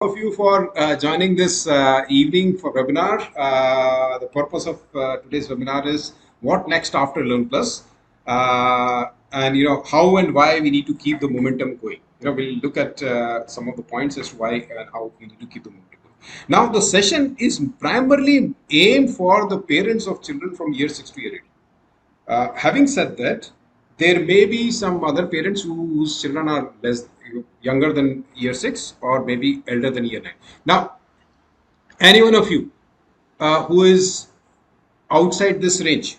of you for joining this evening for webinar. The purpose of today's webinar is what next after Learn Plus, and how and why we need to keep the momentum going. We'll look at some of the points as to why and how we need to keep the momentum going. Now, the session is primarily aimed for the parents of children from year 6 to year 8. Having said that, there may be some other parents whose children are younger than year 6 or maybe elder than year 9. Now, any one of you who is outside this range,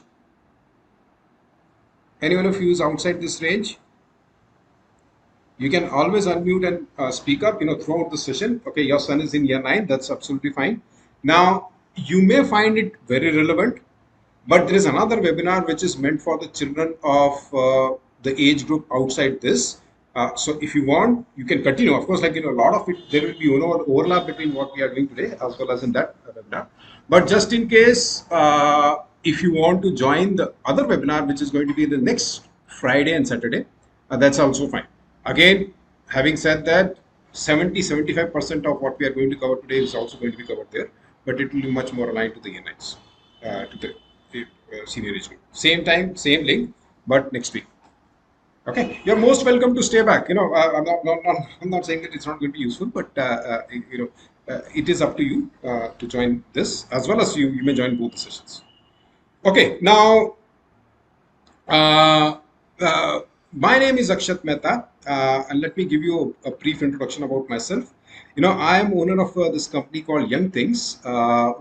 any one of you is outside this range, you can always unmute and speak up, throughout the session. Okay, your son is in year 9, that's absolutely fine. Now, you may find it very relevant, but there is another webinar which is meant for the children of the age group outside this. So if you want, you can continue. Of course, a lot of it, there will be overlap between what we are doing today as well as in that webinar. But just in case, if you want to join the other webinar, which is going to be the next Friday and Saturday, that's also fine. Again, having said that, 70-75% of what we are going to cover today is also going to be covered there, but it will be much more aligned to the units, to the senior age group. Same time, same link, but next week. Okay, you're most welcome to stay back. I'm not saying that it's not going to be useful, but it is up to you to join this, as well as you may join both the sessions. Okay, now my name is Akshat Mehta, and let me give you a brief introduction about myself. I am owner of this company called Young Things,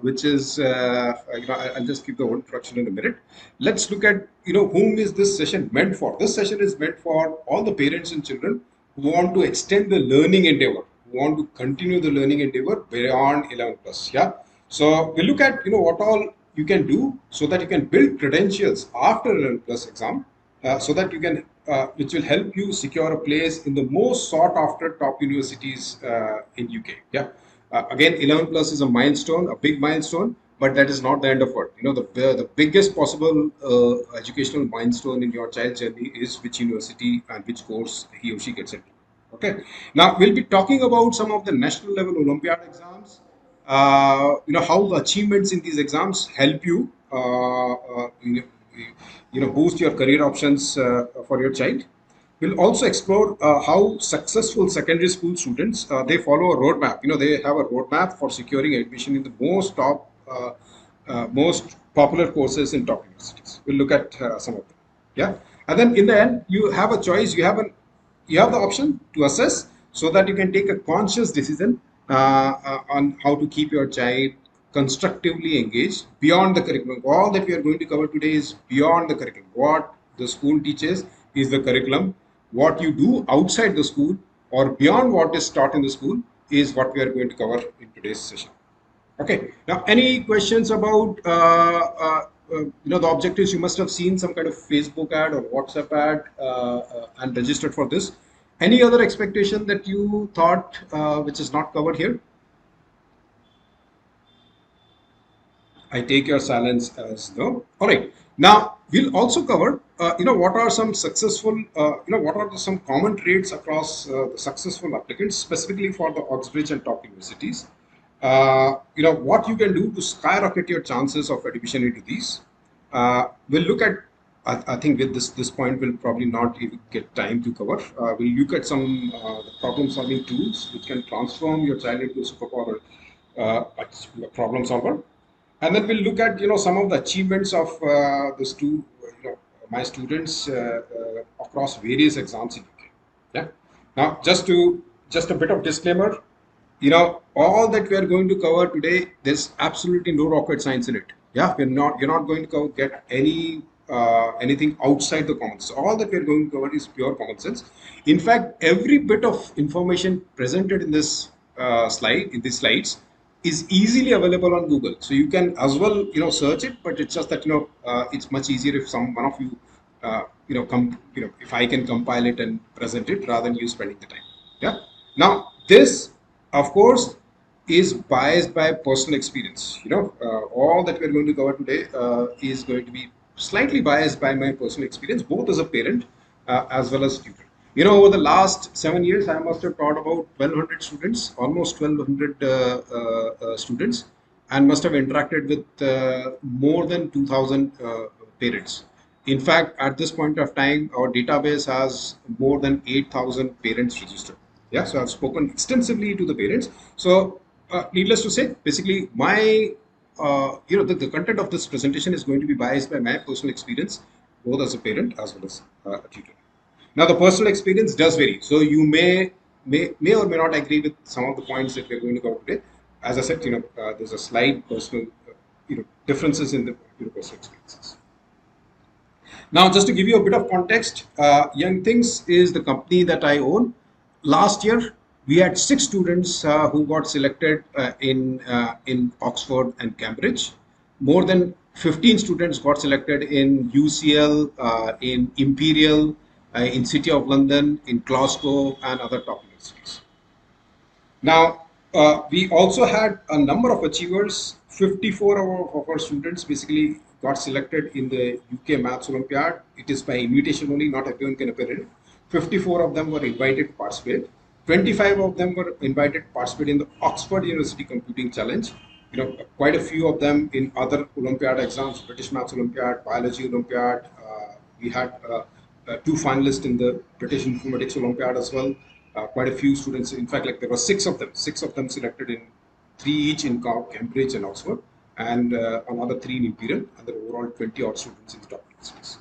which is, I'll just give the whole introduction in a minute. Let's look at, whom is this session meant for? This session is meant for all the parents and children who want to extend the learning endeavor, who want to continue the learning endeavor beyond 11 plus. Yeah. So we look at, what all you can do so that you can build credentials after 11 plus exam, so that you can, which will help you secure a place in the most sought after top universities in UK. Yeah. Again, 11 plus is a milestone, a big milestone, but that is not the end of it. The biggest possible educational milestone in your child's journey is which university and which course he or she gets into. Okay. Now we'll be talking about some of the national level Olympiad exams. How the achievements in these exams help you, boost your career options for your child. We'll also explore how successful secondary school students, they follow a roadmap. They have a roadmap for securing admission in the most popular courses in top universities. We'll look at some of them. Yeah, and then in the end, you have a choice. You have the option to assess so that you can take a conscious decision on how to keep your child constructively engaged beyond the curriculum. All that we are going to cover today is beyond the curriculum. What the school teaches is the curriculum. What you do outside the school or beyond what is taught in the school is what we are going to cover in today's session. Okay. Now, any questions about the objectives? You must have seen some kind of Facebook ad or WhatsApp ad and registered for this. Any other expectation that you thought which is not covered here? I take your silence as no. All right. Now we'll also cover, what are some successful, what are some common traits across the successful applicants, specifically for the Oxbridge and top universities. What you can do to skyrocket your chances of admission into these. We'll look at. I think with this point we'll probably not even get time to cover. We'll look at some problem-solving tools which can transform your child into a superpower problem solver. And then we'll look at some of the achievements of my students across various exams in UK. Yeah. Now, just a bit of disclaimer. All that we are going to cover today, there's absolutely no rocket science in it. Yeah, you're not going to get anything outside the common sense. All that we are going to cover is pure common sense. In fact, every bit of information presented in this in these slides is easily available on Google. So you can as well, search it, but it's just that, it's much easier if one of you, if I can compile it and present it rather than you spending the time. Yeah. Now, this, of course, is biased by personal experience. All that we're going to cover today is going to be slightly biased by my personal experience, both as a parent as well as student. Over the last 7 years, I must have taught about 1,200 students, almost 1,200 students, and must have interacted with more than 2,000 parents. In fact, at this point of time, our database has more than 8,000 parents registered. Yeah, so I've spoken extensively to the parents. So, needless to say, basically, the content of this presentation is going to be biased by my personal experience, both as a parent as well as a tutor. Now, the personal experience does vary, so you may or may not agree with some of the points that we're going to cover today. As I said, there's a slight personal, differences in the personal experiences. Now, just to give you a bit of context, Young Things is the company that I own. Last year, we had 6 students who got selected in Oxford and Cambridge. More than 15 students got selected in UCL, in Imperial, in City of London, in Glasgow, and other top universities. Now, we also had a number of achievers. 54 of our students basically got selected in the UK Maths Olympiad. It is by invitation only, not everyone can appear in it. 54 of them were invited to participate. 25 of them were invited to participate in the Oxford University Computing Challenge. Quite a few of them in other Olympiad exams, British Maths Olympiad, Biology Olympiad. We had 2 finalists in the British Informatics Olympiad as well. Quite a few students, in fact, like there were 6 of them selected in 3 each in Cambridge and Oxford, and another 3 in Imperial, and there were overall 20 odd students in the top universities.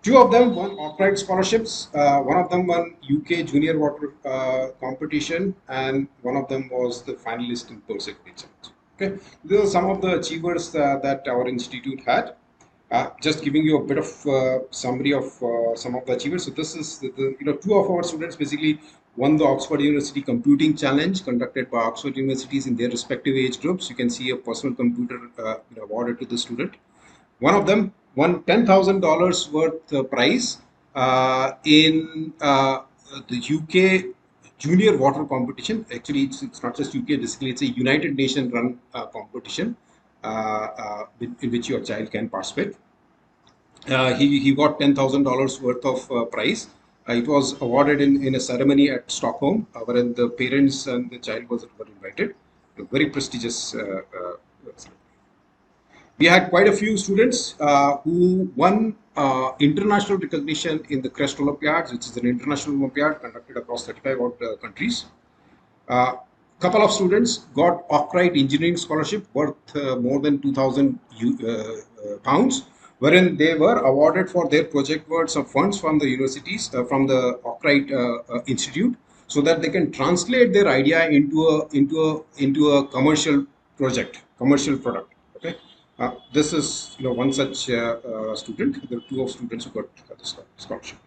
2 of them won outright scholarships. One of them won UK Junior Water competition, and one of them was the finalist in Persecuted Challenge. Okay, these are some of the achievers that our institute had. Just giving you a bit of summary of some of the achievers. So this is 2 of our students basically won the Oxford University Computing Challenge conducted by Oxford universities in their respective age groups. You can see a personal computer awarded to the student. One of them won $10,000 worth prize in the UK Junior Water competition. Actually, it's not just UK. Basically, it's a United Nations run competition in which your child can participate. He got $10,000 worth of prize. It was awarded in a ceremony at Stockholm, wherein the parents and the child were invited. A very prestigious ceremony. We had quite a few students who won international recognition in the CREST Olympiads, which is an international Olympiad conducted across 35 odd countries. Couple of students got outright engineering scholarship worth more than 2,000 pounds, wherein they were awarded for their project work some funds from the universities, from the outright institute, so that they can translate their idea into a commercial commercial product. Okay, this is one such student. There are 2 students who got the scholarship.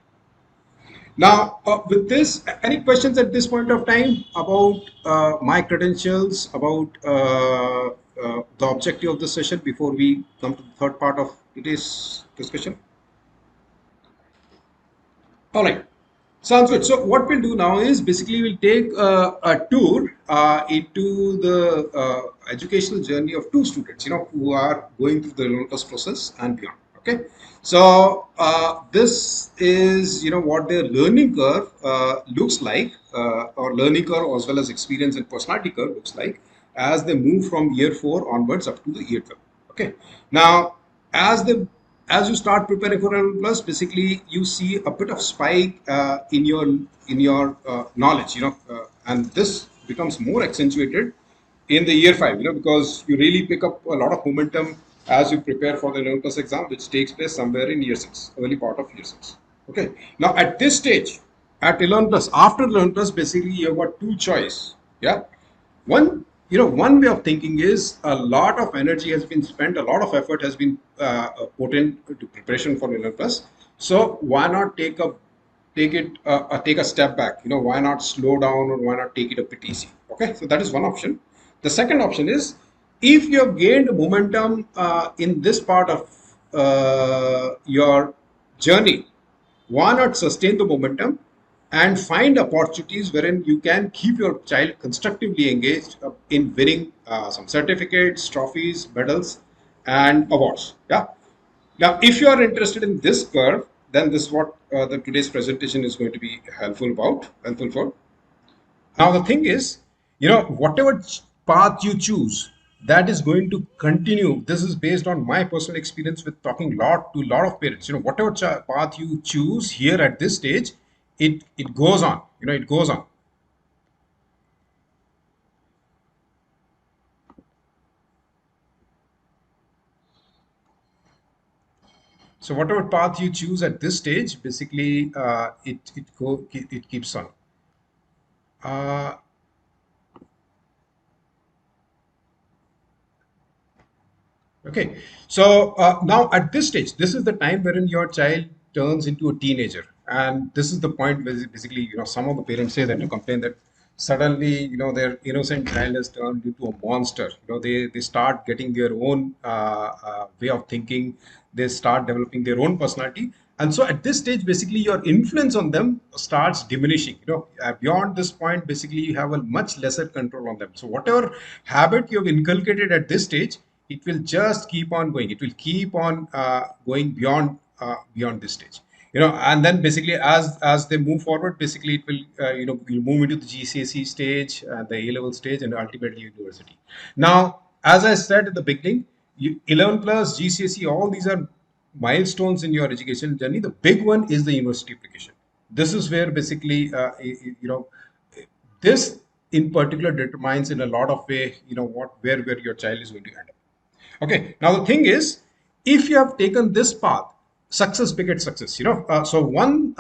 Now, with this, any questions at this point of time about my credentials, about the objective of the session before we come to the third part of today's discussion? All right. Sounds good. So what we'll do now is basically we'll take a tour into the educational journey of 2 students, who are going through the Olympus process and beyond. Okay. So this is, what their learning curve looks like, or learning curve as well as experience and personality curve looks like as they move from year 4 onwards up to the year 12. Okay. Now, as the as you start preparing for L plus, basically you see a bit of spike in your knowledge, and this becomes more accentuated in the year 5, because you really pick up a lot of momentum as you prepare for the L plus exam, which takes place somewhere in year 6, early part of year 6. Okay. Now at this stage, at 11 plus, after 11 plus, basically you've got 2 choice. Yeah. One way of thinking is a lot of energy has been spent, a lot of effort has been put into preparation for Olympus. So why not take a step back? Why not slow down, or why not take it a bit easy? Okay, so that is one option. The second option is, if you have gained momentum in this part of your journey, why not sustain the momentum and find opportunities wherein you can keep your child constructively engaged in winning some certificates, trophies, medals, and awards. Yeah. Now, if you are interested in this curve, then this is what the today's presentation is going to be helpful for. Now, the thing is, whatever path you choose, that is going to continue. This is based on my personal experience with talking lot of parents. Whatever path you choose here at this stage, it goes on. It goes on. So whatever path you choose at this stage, basically, it keeps on. Uh, Okay, so now at this stage, this is the time wherein your child turns into a teenager, and this is the point where basically, some of the parents say that, complain that suddenly, their innocent child has turned into a monster. They start getting their own way of thinking. They start developing their own personality, and so at this stage, basically, your influence on them starts diminishing. Beyond this point, basically, you have a much lesser control on them. So whatever habit you have inculcated at this stage, it will just keep on going. It will keep on going beyond this stage. And then basically, as they move forward, basically it will will move into the GCSE stage, the A level stage, and ultimately university. Now, as I said at the beginning, 11 plus GCSE, all these are milestones in your education journey. The big one is the university application. This is where basically this in particular determines in a lot of way, where your child is going to end up. Okay. Now the thing is, if you have taken this path, success begets success. So one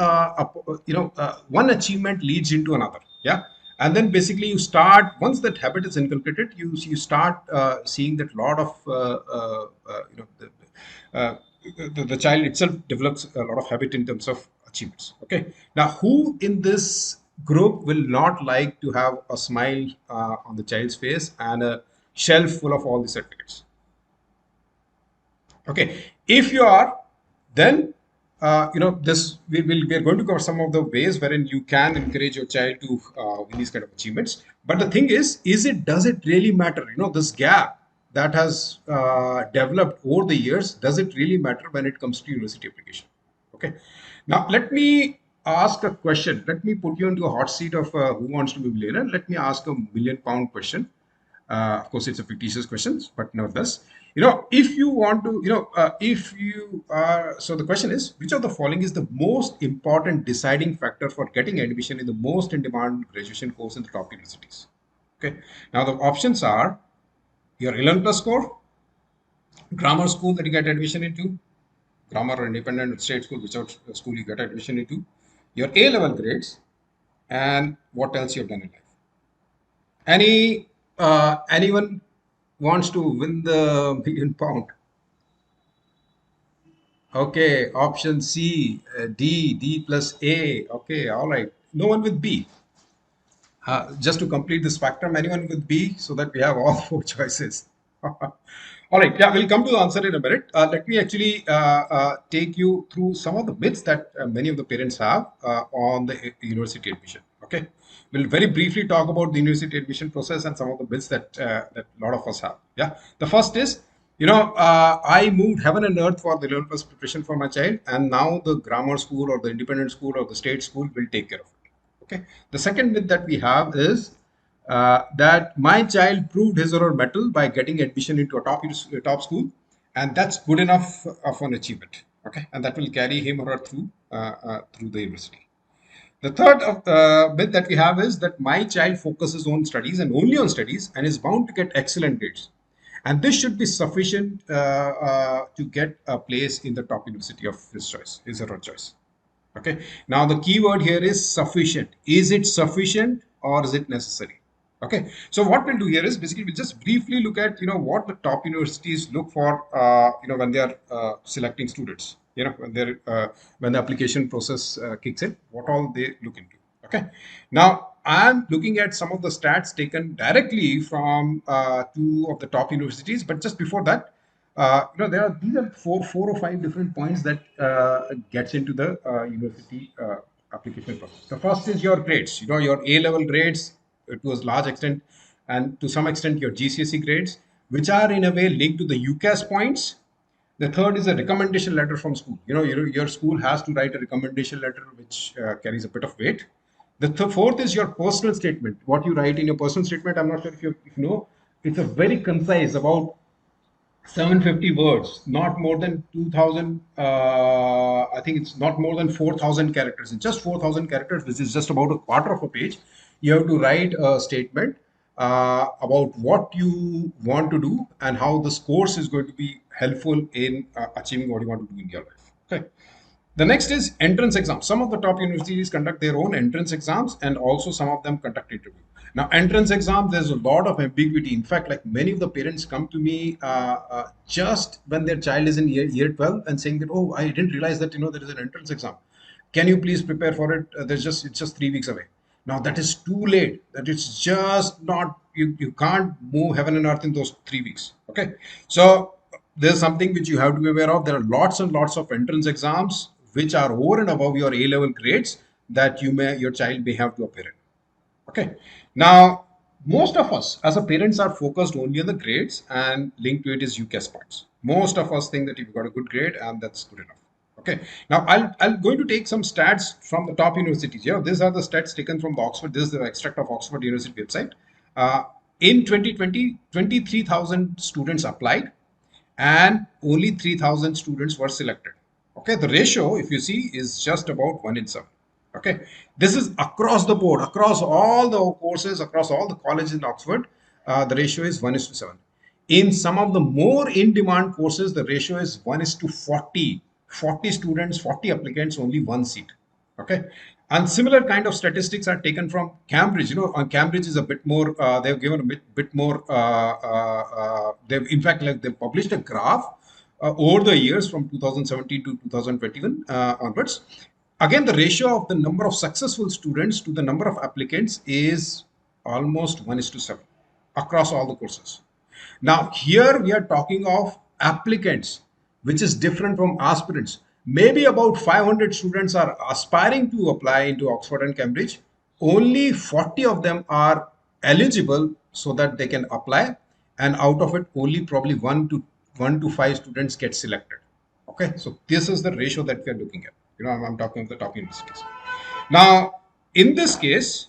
achievement leads into another. Yeah. And then basically you start, once that habit is inculcated, you start seeing that lot of uh, the child itself develops a lot of habit in terms of achievements. Okay. Now, who in this group will not like to have a smile on the child's face and a shelf full of all the certificates? Okay, if you are, then this we are going to cover some of the ways wherein you can encourage your child to win these kind of achievements. But the thing is it does it really matter? This gap that has developed over the years, does it really matter when it comes to university application? Okay, now let me ask a question. Let me put you into a hot seat of who wants to be a millionaire. Let me ask a £1 million question. Of course, it's a fictitious question, but nevertheless, if you want to, if you are, so the question is, which of the following is the most important deciding factor for getting admission in the most in demand graduation course in the top universities? Okay. Now, the options are your 11 plus score, grammar school that you get admission into, grammar or independent state school, whichever school you get admission into, your A level grades, and what else you've done in life. Anyone wants to win the £1 million? Okay, option C, D plus A. Okay, all right. No one with B. Just to complete the spectrum, anyone with B, so that we have all four choices. All right, yeah, we'll come to the answer in a minute. Let me actually take you through some of the myths that many of the parents have on the university admission. Okay, we'll very briefly talk about the university admission process and some of the myths that a lot of us have. Yeah, the first is, I moved heaven and earth for the 11 plus preparation for my child, and now the grammar school or the independent school or the state school will take care of it. Okay. The second myth that we have is that my child proved his or her mettle by getting admission into a top school, and that's good enough of an achievement. Okay, and that will carry him or her through the university. The third myth that we have is that my child focuses on studies and only on studies and is bound to get excellent grades. And this should be sufficient to get a place in the top university of his choice, his or her choice. Okay. Now the key word here is sufficient. Is it sufficient or is it necessary? Okay. So what we'll do here is basically we'll just briefly look at what the top universities look for when they are selecting students. When the application process kicks in, what all they look into. Okay. Now I'm looking at some of the stats taken directly from two of the top universities, but just before that, these are four or five different points that gets into the university application process. The first is your grades. Your A level grades to a large extent, and to some extent your GCSE grades, which are in a way linked to the UCAS points, The third is a recommendation letter from school. Your school has to write a recommendation letter which carries a bit of weight. The fourth is your personal statement. What you write in your personal statement, I'm not sure if you know, it's a very concise, about 750 words, not more than 2000. I think it's not more than 4000 characters. It's just 4000 characters, which is just about a quarter of a page. You have to write a statement about what you want to do and how this course is going to be helpful in achieving what you want to do in your life. Okay. The next is entrance exams. Some of the top universities conduct their own entrance exams, and also some of them conduct interview. Now, entrance exams, there's a lot of ambiguity. In fact, like many of the parents come to me just when their child is in year 12 and saying that, oh, I didn't realize that there is an entrance exam. Can you please prepare for it? It's just 3 weeks away. Now that is too late. That it's just not, you can't move heaven and earth in those 3 weeks. Okay, so there's something which you have to be aware of. There are lots and lots of entrance exams which are over and above your A level grades that your child may have to appear in. Okay. Now, most of us as a parents are focused only on the grades, and linked to it is UCAS points. Most of us think that if you got a good grade and that's good enough. Okay. Now, I'll going to take some stats from the top universities. Yeah, these are the stats taken from the Oxford. This is the extract of Oxford University website. Uh, in 2020, 23,000 students applied, and only 3,000 students were selected. Okay, the ratio, if you see, is just about 1 in 7. Okay, this is across the board, across all the courses, across all the colleges in Oxford. The ratio is 1 is to 7. In some of the more in-demand courses, the ratio is 1 is to 40. 40 students, 40 applicants, only one seat. Okay, and similar kind of statistics are taken from Cambridge. On Cambridge is a bit more. They've given a bit more. They've in fact, like, they've published a graph over the years from 2017 to 2021 onwards. Again, the ratio of the number of successful students to the number of applicants is almost 1 is to 7 across all the courses. Now, here we are talking of applicants, which is different from aspirants. Maybe about 500 students are aspiring to apply into Oxford and Cambridge. Only 40 of them are eligible so that they can apply, and out of it, only probably 1 to 5 students get selected. Okay, so this is the ratio that we are looking at. I'm talking of the top universities. Now, in this case,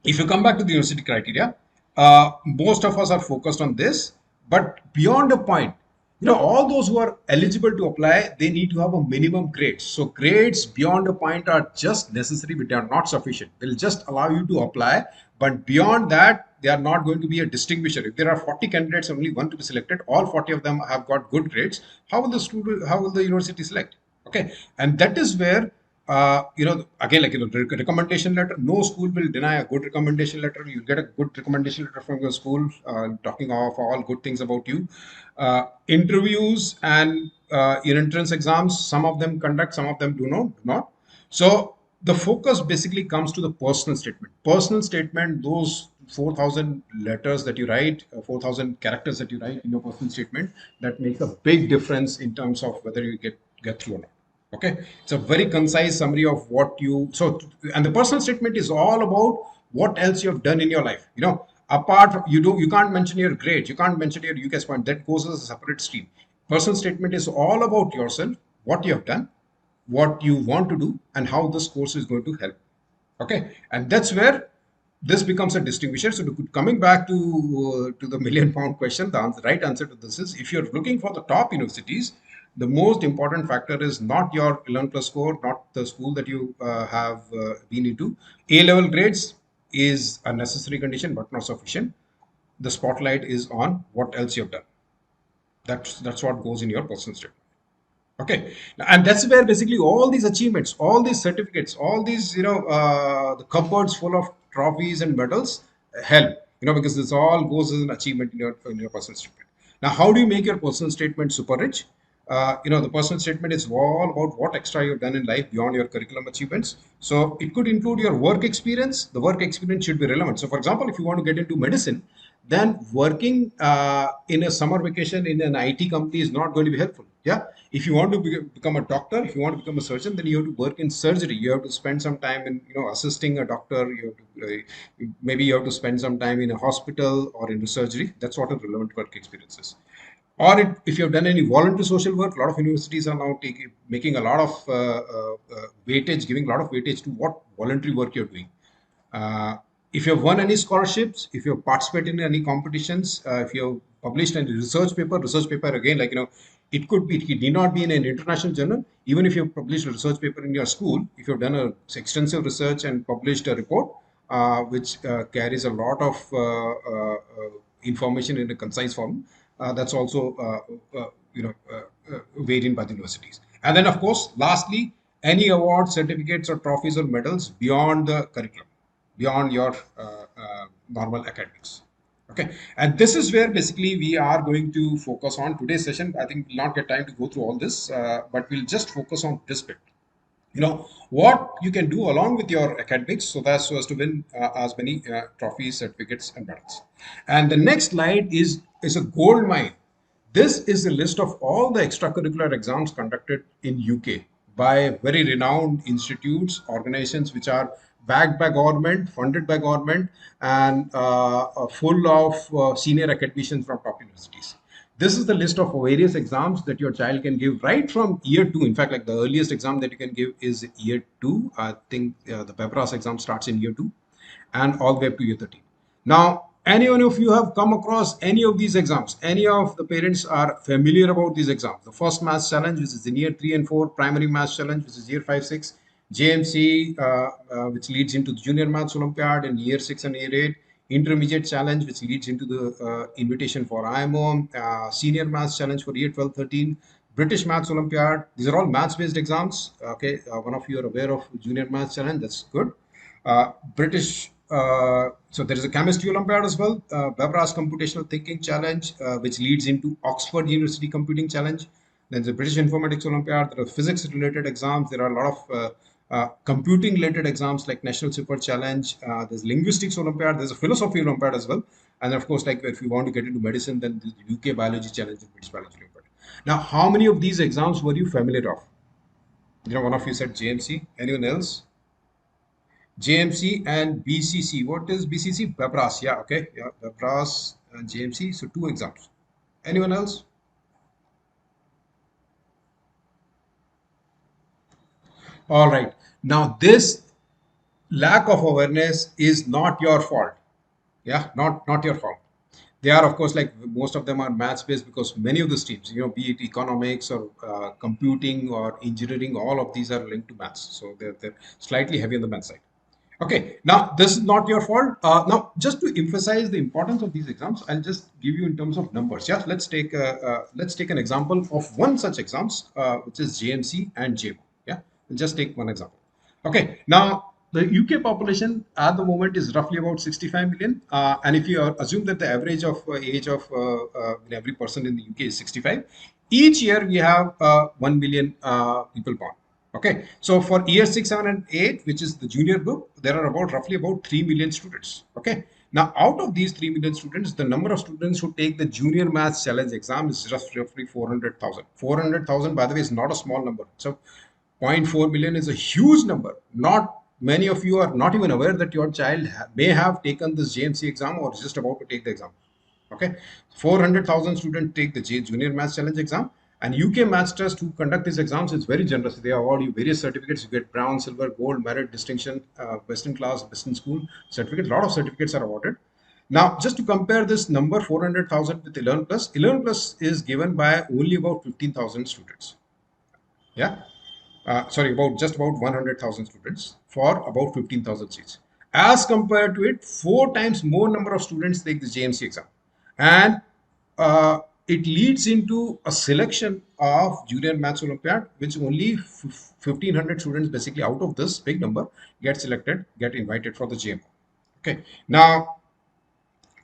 if you come back to the university criteria, most of us are focused on this, but beyond a point, all those who are eligible to apply, they need to have a minimum grade. So grades beyond a point are just necessary, but they are not sufficient. They'll just allow you to apply, but beyond that, they are not going to be a distinguisher. If there are 40 candidates and only one to be selected, all 40 of them have got good grades, how will the university select? Okay, and that is where again, like, the recommendation letter, no school will deny a good recommendation letter. You get a good recommendation letter from your school, talking of all good things about you. Interviews and in entrance exams, some of them conduct, some of them do not. So the focus basically comes to the personal statement. Personal statement, those 4,000 letters that you write, 4,000 characters that you write in your personal statement, that makes a big difference in terms of whether you get through or not. Okay, it's a very concise summary of what you and the personal statement is all about what else you have done in your life. Apart from, you can't mention your grades, you can't mention your UCAS point, that goes as a separate stream. Personal statement is all about yourself, what you have done, what you want to do, and how this course is going to help. Okay, and that's where this becomes a distinguisher. So coming back to the £1,000,000 question, the right answer to this is, if you're looking for the top universities, the most important factor is not your 11 plus score, not the school that you have been into. A level grades is a necessary condition, but not sufficient. The spotlight is on what else you've done. That's what goes in your personal statement. Okay, and that's where basically all these achievements, all these certificates, all these, the cupboards full of trophies and medals help, because this all goes as an achievement in your personal statement. Now, how do you make your personal statement super rich? The personal statement is all about what extra you've done in life beyond your curriculum achievements. So it could include your work experience. The work experience should be relevant. So, for example, if you want to get into medicine, then working in a summer vacation in an IT company is not going to be helpful. Yeah. If you want to become a doctor, if you want to become a surgeon, then you have to work in surgery. You have to spend some time in, assisting a doctor. Maybe you have to spend some time in a hospital or in a surgery. That's what a relevant work experience is. Or if you have done any voluntary social work, a lot of universities are now making a lot of weightage, giving a lot of weightage to what voluntary work you're doing. uh, if you have won any scholarships, if you have participated in any competitions, if you have published any research paper again, like, it could be, it need not be in an international journal. Even if you have published a research paper in your school, if you have done a extensive research and published a report, which carries a lot of information in a concise form, that's also weighed by the universities. And then, of course, lastly, any awards, certificates, or trophies or medals beyond the curriculum, beyond your normal academics. Okay, and this is where basically we are going to focus on today's session. I think we'll not get time to go through all this, but we'll just focus on this bit. What you can do along with your academics, so as to win as many trophies, certificates, and medals. And the next slide is a gold mine. This is a list of all the extracurricular exams conducted in UK by very renowned institutes, organizations which are backed by government, funded by government, and full of senior academicians from top universities. This is the list of various exams that your child can give right from year two. In fact, like, the earliest exam that you can give is year two. I think the PEPRAS exam starts in year two and all the way up to year 13. Now, any one of you have come across any of these exams? Any of the parents are familiar about these exams? The first maths challenge, which is in year 3 and 4, primary maths challenge, which is year 5, 6, JMC, which leads into the junior maths Olympiad in year 6 and year 8, intermediate challenge, which leads into the invitation for IMO, senior maths challenge for year 12, 13, British Maths Olympiad. These are all maths based exams. Okay, one of you are aware of junior maths challenge. That's good. British, so there is a chemistry Olympiad as well, Bebras Computational Thinking Challenge, which leads into Oxford University Computing Challenge. Then the British Informatics Olympiad. There are physics related exams. There are a lot of computing related exams like National Super Challenge. There's Linguistics Olympiad. There's a Philosophy Olympiad as well. And of course, like, if you want to get into medicine, then the UK Biology Challenge and British Biology Olympiad. Now, how many of these exams were you familiar of? One of you said JMC. Anyone else? JMC and BCC. What is BCC? Bebras. Yeah, okay. Yeah, Bebras and JMC. So two exams. Anyone else? All right. Now, this lack of awareness is not your fault. Yeah, not your fault. They are, of course, like, most of them are maths based, because many of the streams, be it economics or computing or engineering, all of these are linked to maths. So they're slightly heavy on the math side. Okay, now this is not your fault. Now, just to emphasize the importance of these exams, I'll just give you in terms of numbers. Yeah, let's take an example of one such exams, which is JMC and JMO. Yeah, we'll just take one example. Okay, now the UK population at the moment is roughly about 65 million, and if you assume that the average of age of every person in the UK is 65, each year we have 1 million people born. Okay, so for year 6, 7, and 8, which is the junior group, there are roughly about 3 million students. Okay, now out of these 3 million students, the number of students who take the junior maths challenge exam is just roughly 400,000. 400,000, by the way, is not a small number. So 0.4 million is a huge number. Not many of you are not even aware that your child may have taken this JMC exam or is just about to take the exam. Okay, 400,000 students take the Junior Maths Challenge exam, and UK Maths Trust, who conduct these exams, is very generous. They award you various certificates. You get brown, silver, gold, merit, distinction, best in class, best in school certificate. A lot of certificates are awarded. Now, just to compare this number 400,000 with 11 plus, 11 plus is given by only about 15,000 students. Yeah, sorry, about just about 100,000 students for about 15,000 seats. As compared to it, 4 times more number of students take the JMC exam, and it leads into a selection of Junior Maths Olympiad, which only 1,500 students, basically out of this big number, get selected, get invited for the JMO. Okay, now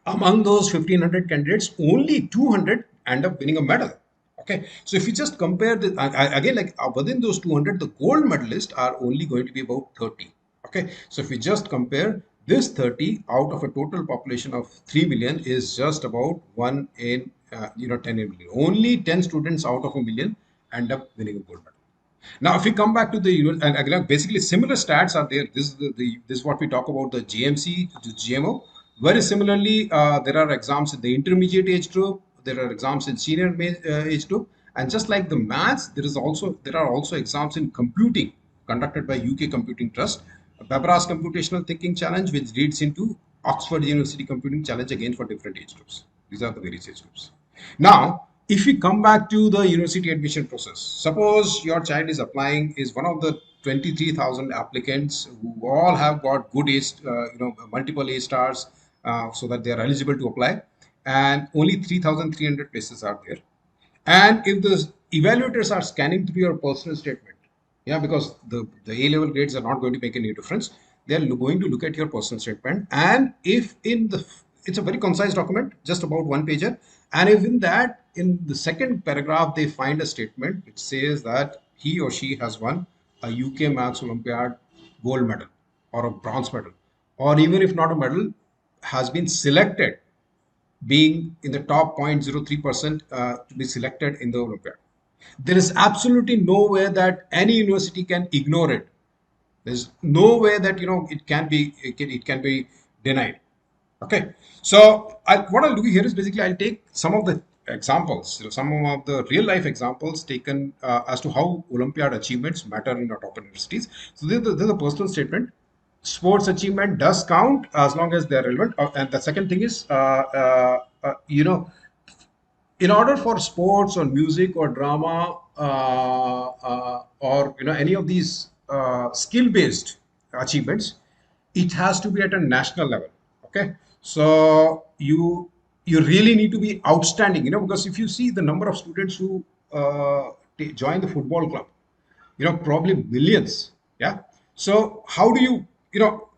among those 1,500 candidates, only 200 end up winning a medal. Okay, so if you just compare the again, like, within those 200, the gold medalists are only going to be about 30. Okay, so if we just compare this 30 out of a total population of 3 million is just about 1 in 10 in million. Only 10 students out of a million end up winning a gold medal. Now, if we come back to the, and again, basically similar stats are there. This is this is what we talk about, the JMC to GMO. Very similarly, there are exams in the intermediate age group. there are exams in senior age group, and just like the maths, there are also exams in computing conducted by UK Computing Trust, Babras Computational Thinking Challenge, which leads into Oxford University Computing Challenge again for different age groups. These are the various age groups. Now, if we come back to the university admission process, suppose your child is applying, is one of the 23,000 applicants who all have got good A, multiple A stars, so that they are eligible to apply, and only 3,300 places are there. And if the evaluators are scanning through your personal statement, yeah, because the A level grades are not going to make any difference, they are going to look at your personal statement. And if in the, it's a very concise document, just about one pager. And if in that, in the second paragraph, they find a statement which says that he or she has won a UK Maths Olympiad gold medal or a bronze medal, or even if not a medal, has been selected, being in the top 0.03% to be selected in the Olympiad. There is absolutely no way that any university can ignore it. There's no way that it can be denied. Okay, so what I'll do here is basically I'll take some of the examples, some of the real life examples taken as to how Olympiad achievements matter in our top universities. So this is a personal statement. Sports achievement does count as long as they're relevant. And the second thing is, in order for sports or music or drama or any of these skill-based achievements, it has to be at a national level. Okay, so you really need to be outstanding, because if you see the number of students who join the football club, probably millions. Yeah. So how do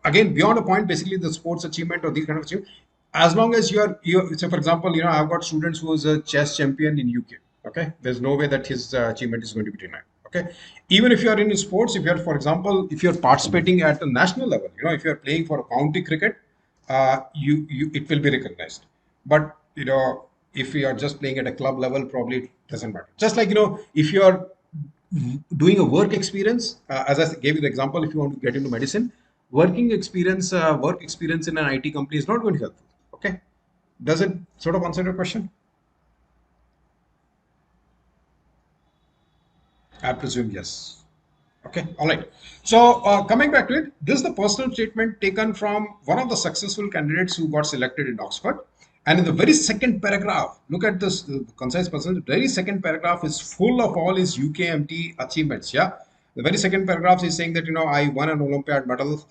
again, beyond a point, basically the sports achievement or these kind of achievement, as long as you so for example, I've got students who is a chess champion in UK. Okay. There's no way that his achievement is going to be denied. Okay. Even if you are in sports, if you're, for example, if you're participating at a national level, if you're playing for a county cricket, it will be recognized. But, if you are just playing at a club level, probably it doesn't matter. Just like, if you're doing a work experience, as I gave you the example, if you want to get into medicine, work experience in an IT company is not going to help you. Okay. Does it sort of answer your question? I presume yes. Okay, all right. So coming back to it, this is the personal statement taken from one of the successful candidates who got selected in Oxford. And in the very second paragraph, look at this concise person. The very second paragraph is full of all his UKMT achievements. Yeah, the very second paragraph is saying that I won an Olympiad medal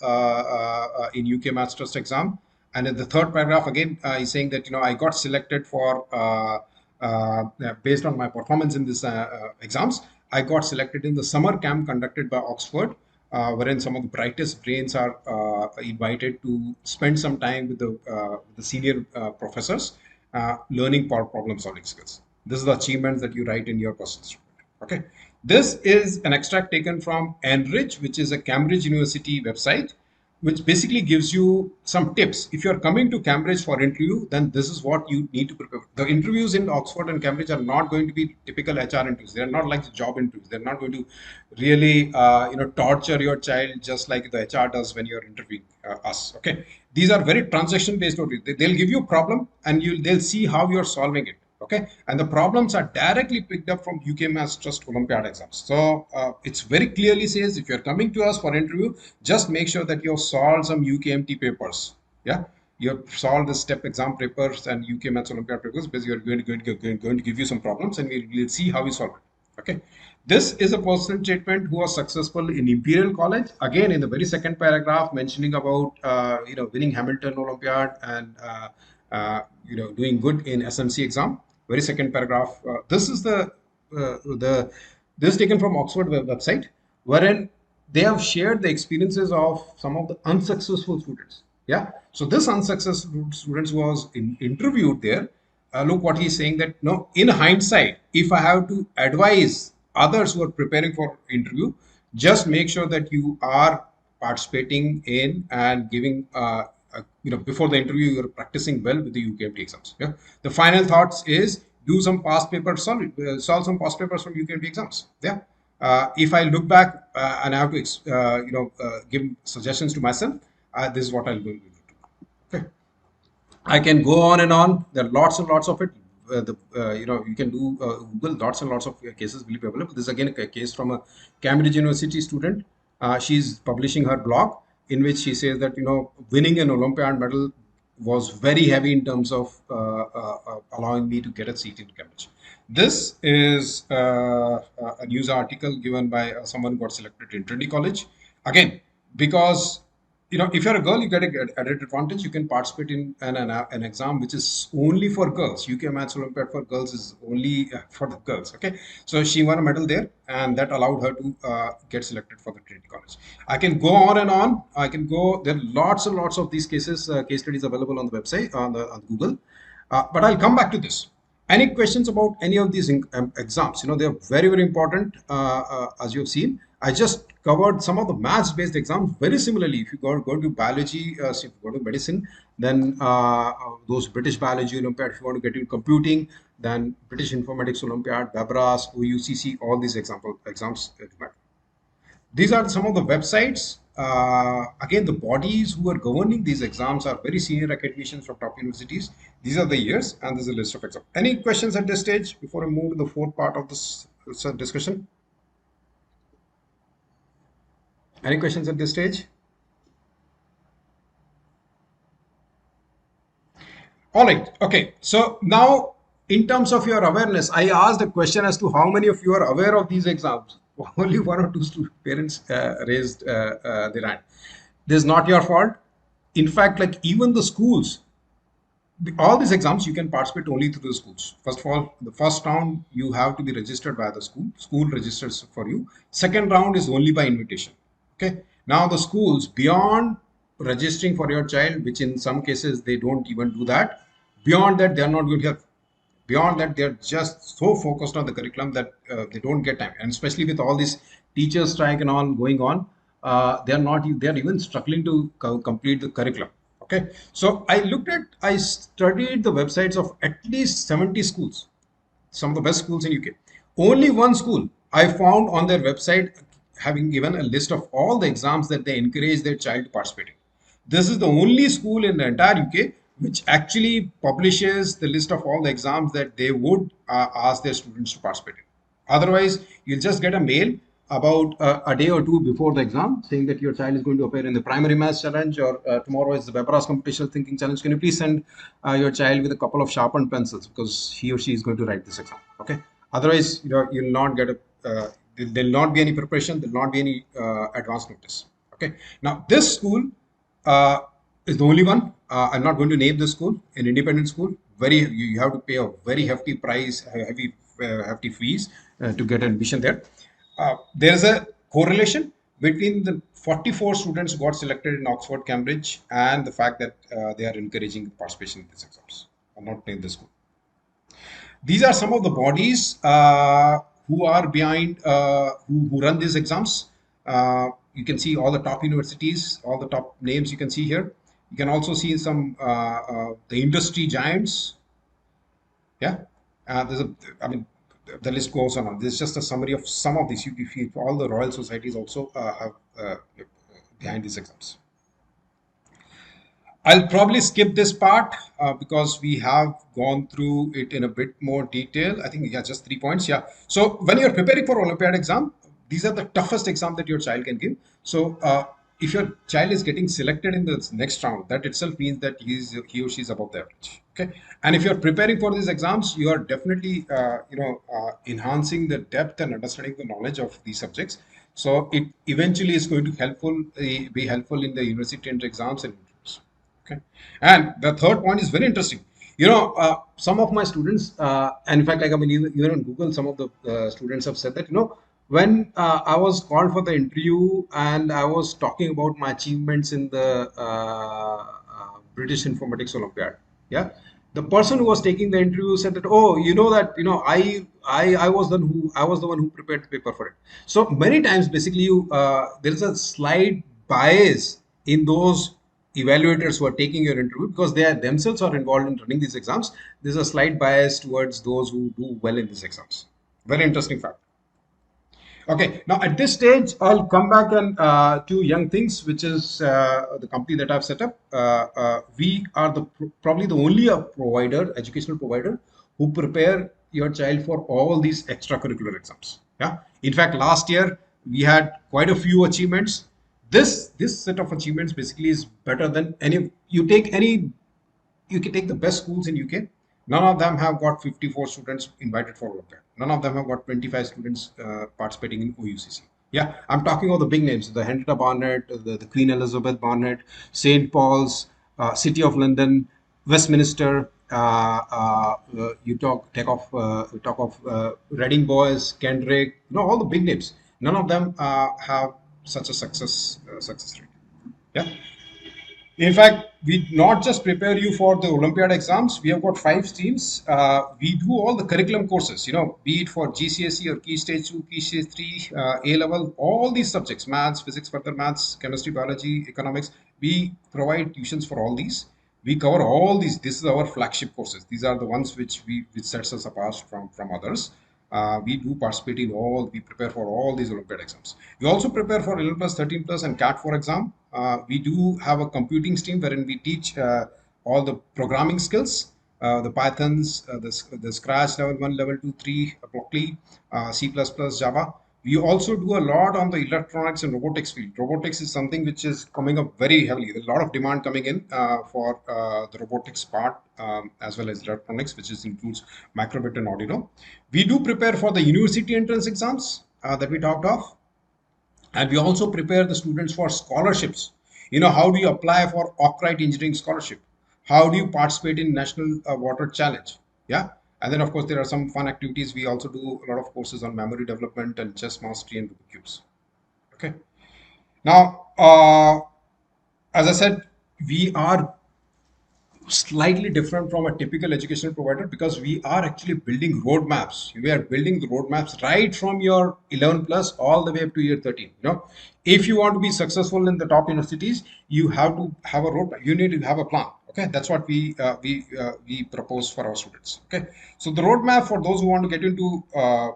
in UK Maths Trust exam. And in the third paragraph again, he's saying that I got selected for based on my performance in this exams. I got selected in the summer camp conducted by Oxford, wherein some of the brightest brains are invited to spend some time with the senior professors, learning problem solving skills. This is the achievements that you write in your personal statement. Okay, this is an extract taken from Enrich, which is a Cambridge University website, which basically gives you some tips. If you're coming to Cambridge for interview, then this is what you need to prepare. The interviews in Oxford and Cambridge are not going to be typical HR interviews. They're not like the job interviews. They're not going to really, torture your child just like the HR does when you're interviewing us. Okay, these are very transaction based. They'll give you a problem and they'll see how you're solving it. Okay, and the problems are directly picked up from UK Maths Trust Olympiad exams. So it's very clearly says if you're coming to us for interview, just make sure that you've solved some UKMT papers. Yeah, you've solved the step exam papers and UK Maths Olympiad papers, because you're going to give you some problems and we'll see how you solve it. Okay, this is a person statement who was successful in Imperial College. Again, in the very second paragraph, mentioning about winning Hamilton Olympiad and doing good in SMC exam. Very second paragraph. This is this is taken from Oxford website, wherein they have shared the experiences of some of the unsuccessful students. Yeah. So this unsuccessful students was interviewed there. Look what he's saying, that no, in hindsight, if I have to advise others who are preparing for interview, just make sure that you are participating in and giving before the interview you're practicing well with the UKMT exams. Yeah, the final thoughts is do some past papers, solve some past papers from UKMT exams. Yeah, if I look back and I have to give suggestions to myself, this is what I'll do. Okay, I can go on and on. There are lots and lots of it. you can do Google. Lots and lots of cases will be available. This is again a case from a Cambridge University student. She's publishing her blog in which she says that winning an Olympiad medal was very heavy in terms of allowing me to get a seat in Cambridge. This is a news article given by someone who got selected in Trinity College. Again, because if you're a girl, you get an added advantage. You can participate in an exam which is only for girls. UK Maths Olympiad for girls is only for the girls. Okay, so she won a medal there, and that allowed her to get selected for the Trinity College. I can go on and on. I can go. There are lots and lots of these case studies available on the website on Google. But I'll come back to this. Any questions about any of these exams? They're very, very important, as you've seen. I just covered some of the maths-based exams very similarly. If you go to biology, so if you go to medicine, then those British Biology Olympiad. If you want to get into computing, then British Informatics Olympiad, BABRAS, OUCC, all these exams. These are some of the websites. Again, the bodies who are governing these exams are very senior academicians from top universities. These are the years, and there's a list of exams. Any questions at this stage before I move to the fourth part of this discussion? Any questions at this stage? All right. Okay. So now, in terms of your awareness, I asked a question as to how many of you are aware of these exams. Only one or two parents raised their hand. This is not your fault. In fact, like even the schools, all these exams you can participate only through the schools. First of all, the first round you have to be registered by the school. School registers for you. Second round is only by invitation. Okay. Now the schools, beyond registering for your child, which in some cases they don't even do that. Beyond that, they are not going to have. Beyond that, they're just so focused on the curriculum that they don't get time. And especially with all this teacher strike and all going on, they're even struggling to complete the curriculum. Okay. So I studied the websites of at least 70 schools, some of the best schools in UK. Only one school I found on their website having given a list of all the exams that they encourage their child to participate in. This is the only school in the entire UK which actually publishes the list of all the exams that they would ask their students to participate in. Otherwise, you'll just get a mail about a day or two before the exam saying that your child is going to appear in the primary maths challenge, or tomorrow is the BABRAS computational thinking challenge. Can you please send your child with a couple of sharpened pencils because he or she is going to write this exam? Okay. Otherwise, you'll not get there'll not be any preparation. There'll not be any advance notice. Okay. Now this school is the only one. I'm not going to name the school. An independent school. You have to pay a very hefty price, hefty fees to get admission there. There is a correlation between the 44 students who got selected in Oxford, Cambridge, and the fact that they are encouraging participation in these exams. I'm not name the school. These are some of the bodies who are behind, who run these exams. You can see all the top universities, all the top names you can see here. You can also see some the industry giants. Yeah, the list goes on. This is just a summary of some of these. All the Royal Societies also have behind these exams. I'll probably skip this part because we have gone through it in a bit more detail. I think, yeah, just 3 points. Yeah. So when you're preparing for Olympiad exam, these are the toughest exam that your child can give. So if your child is getting selected in the next round, that itself means that he or she is above the average. Okay. And if you're preparing for these exams, you are definitely, enhancing the depth and understanding the knowledge of these subjects. So it eventually is going to be helpful in the university entrance exams and interviews. Okay. And the third point is very interesting. Some of my students, and in fact, like even on Google, some of the students have said that, when I was called for the interview and I was talking about my achievements in the British Informatics Olympiad, yeah, the person who was taking the interview said that, oh, I was the one who prepared the paper for it. So many times, basically, there is a slight bias in those evaluators who are taking your interview because they themselves are involved in running these exams. There's a slight bias towards those who do well in these exams. Very interesting fact. Okay, now at this stage, I'll come back and to Young Things, which is the company that I've set up. We are probably the only educational provider who prepare your child for all these extracurricular exams. Yeah. In fact, last year we had quite a few achievements. This set of achievements basically is better than any. You can take the best schools in UK. None of them have got 54 students invited for Olympiad. None of them have got 25 students participating in OUCC. Yeah, I'm talking about the big names: the Henrietta Barnett, the Queen Elizabeth Barnett, St. Paul's, City of London, Westminster. You talk of Reading Boys, Kendrick. All the big names. None of them have such a success rate. Yeah. In fact, we not just prepare you for the Olympiad exams. We have got 5 streams. We do all the curriculum courses. Be it for GCSE or Key Stage 2, Key Stage 3, A level, all these subjects: maths, physics, further maths, chemistry, biology, economics. We provide tuitions for all these. We cover all these. This is our flagship courses. These are the ones which sets us apart from others. We do participate in all. We prepare for all these Olympiad exams. We also prepare for 11 plus, 13 plus, and CAT 4 exam. We do have a computing stream wherein we teach all the programming skills, the Pythons, the Scratch level 1, level 2, 3, Broccoli, C++, Java. We also do a lot on the electronics and robotics field. Robotics is something which is coming up very heavily. There's a lot of demand coming in for the robotics part, as well as electronics, which includes microbit and Arduino. We do prepare for the university entrance exams that we talked of, and we also prepare the students for scholarships. How do you apply for Ocrite Engineering Scholarship? How do you participate in National Water Challenge? Yeah. And then, of course, there are some fun activities. We also do a lot of courses on memory development and chess mastery and Rubik's cubes. Okay. Now, as I said, we are slightly different from a typical educational provider because we are actually building roadmaps. We are building the roadmaps right from your 11 plus all the way up to year 13. If you want to be successful in the top universities, you have to have a roadmap. You need to have a plan. Okay, that's what we propose for our students. Okay, so the roadmap for those who want to get into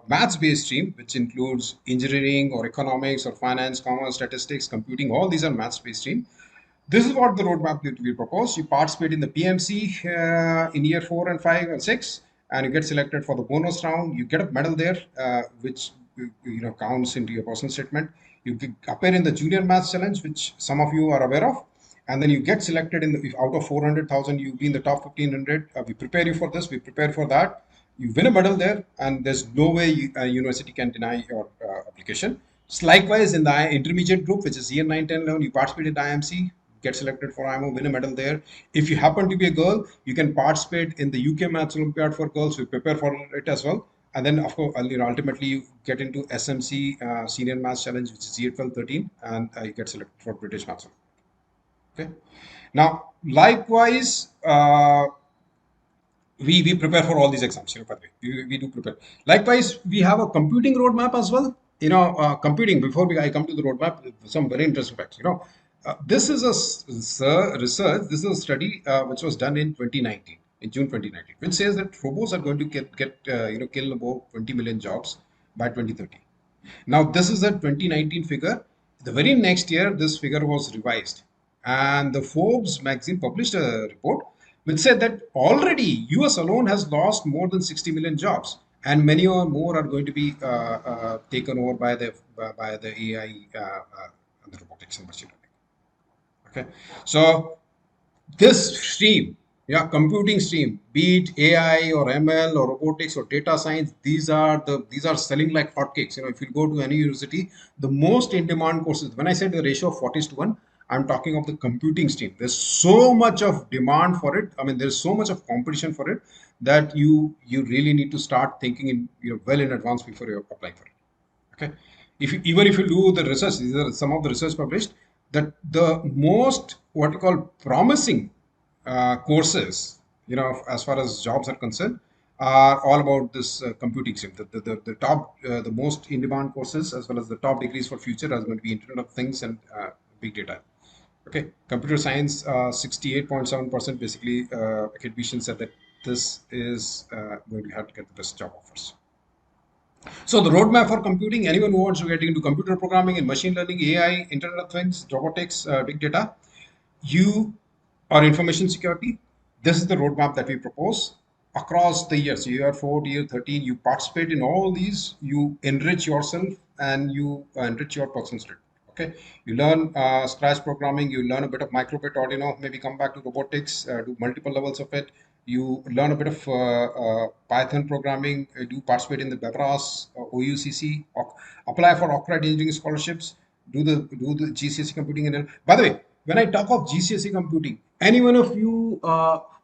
maths-based stream, which includes engineering or economics or finance, commerce, statistics, computing, all these are maths-based stream. This is what the roadmap that we propose. You participate in the PMC in year 4 and 5 and 6, and you get selected for the bonus round. You get a medal there, which counts into your personal statement. You appear in the junior maths challenge, which some of you are aware of, and then you get selected if out of 400,000, you be in the top 1500. We prepare you for this. We prepare for that. You win a medal there, and there's no way a university can deny your application. So likewise, in the intermediate group, which is year 9, 10, 11, you participate in the IMC, get selected for IMO, win a medal there. If you happen to be a girl, you can participate in the UK Maths Olympiad for girls. We prepare for it as well. And then, of course, ultimately you get into SMC Senior Maths Challenge, which is year 12, 13, and you get selected for British Maths Olympiad. Okay. Now, likewise, we prepare for all these exams. By the way, we do prepare. Likewise, we have a computing roadmap as well. Computing. Before I come to the roadmap, some very interesting facts. This is a research. This is a study which was done in 2019, in June 2019, which says that robots are going to kill about 20 million jobs by 2030. Now, this is a 2019 figure. The very next year, this figure was revised, and the Forbes magazine published a report which said that already US alone has lost more than 60 million jobs, and many or more are going to be taken over by the AI and the robotics and machine learning. Okay, so this stream, yeah, computing stream, be it AI or ML or robotics or data science, these are selling like hotcakes. If you go to any university, the most in demand courses, when I said the ratio of 40:1, I'm talking of the computing stream. There's so much of demand for it. I mean, there's so much of competition for it that you really need to start thinking well in advance before you apply for it. Okay, even if you do the research, these are some of the research published, that the most what you call promising courses, as far as jobs are concerned, are all about this computing stream. The top, the most in demand courses, as well as the top degrees for future, are going to be Internet of Things and big data. Okay, computer science, 68.7% basically academicians said that this is going to have to get the best job offers. So the roadmap for computing, anyone who wants to get into computer programming and machine learning, AI, Internet of Things, robotics, big data, or information security, this is the roadmap that we propose. across the years, year 4, year 13, you participate in all these, you enrich yourself and you enrich your personal state. Okay, you learn Scratch programming, you learn a bit of microbit Arduino, maybe come back to robotics, do multiple levels of it. You learn a bit of Python programming, do participate in the BEVRAS, OUCC, apply for Oxford engineering scholarships, do the GCSE computing. And by the way, when I talk of GCSE computing, any one of you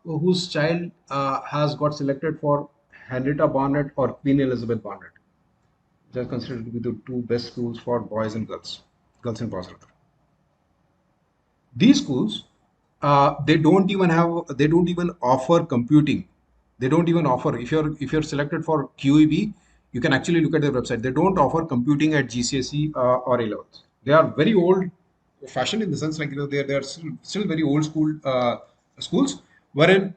whose child has got selected for Henrietta Barnett or Queen Elizabeth Barnett, they are considered to be the two best schools for boys and girls, girls and boys. These schools, they don't even offer computing. They don't even offer, if you're selected for QEB, you can actually look at their website. They don't offer computing at GCSE or A levels. They are very old fashioned in the sense, like, they're still very old school schools, wherein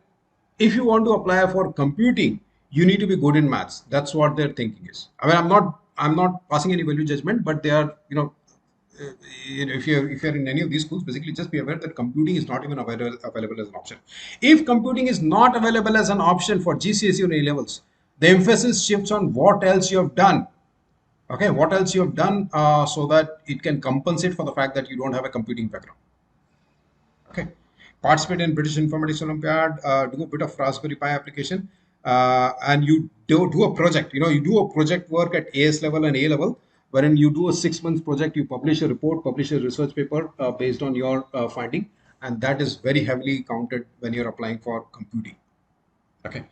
if you want to apply for computing, you need to be good in maths. That's what their thinking is. I mean, I'm not passing any value judgment, but they are, if you're in any of these schools, basically just be aware that computing is not even available as an option. If computing is not available as an option for GCSE or A levels, the emphasis shifts on what else you have done. Okay, what else you have done, so that it can compensate for the fact that you don't have a computing background. Okay, participate in British Informatics Olympiad, do a bit of Raspberry Pi application, and you do a project. You do a project work at AS level and A level, wherein you do a 6 months project, you publish a report, publish a research paper based on your finding, and that is very heavily counted when you're applying for computing. Okay.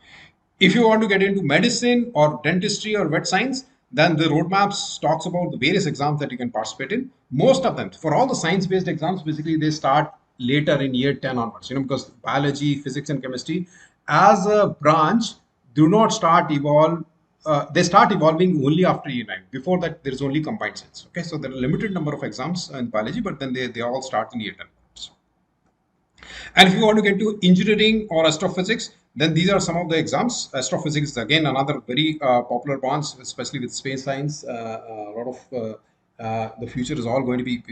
If you want to get into medicine or dentistry or vet science, then the roadmaps talks about the various exams that you can participate in. Most of them, for all the science-based exams, basically they start later in year 10 onwards, because biology, physics, and chemistry as a branch do not start evolve. They start evolving only after year 9. Before that, there is only combined science. Okay, so there are a limited number of exams in biology, but then they all start in year 10. And if you want to get to engineering or astrophysics, then these are some of the exams. Astrophysics is again another very popular branch, especially with space science. A lot of the future is all going to be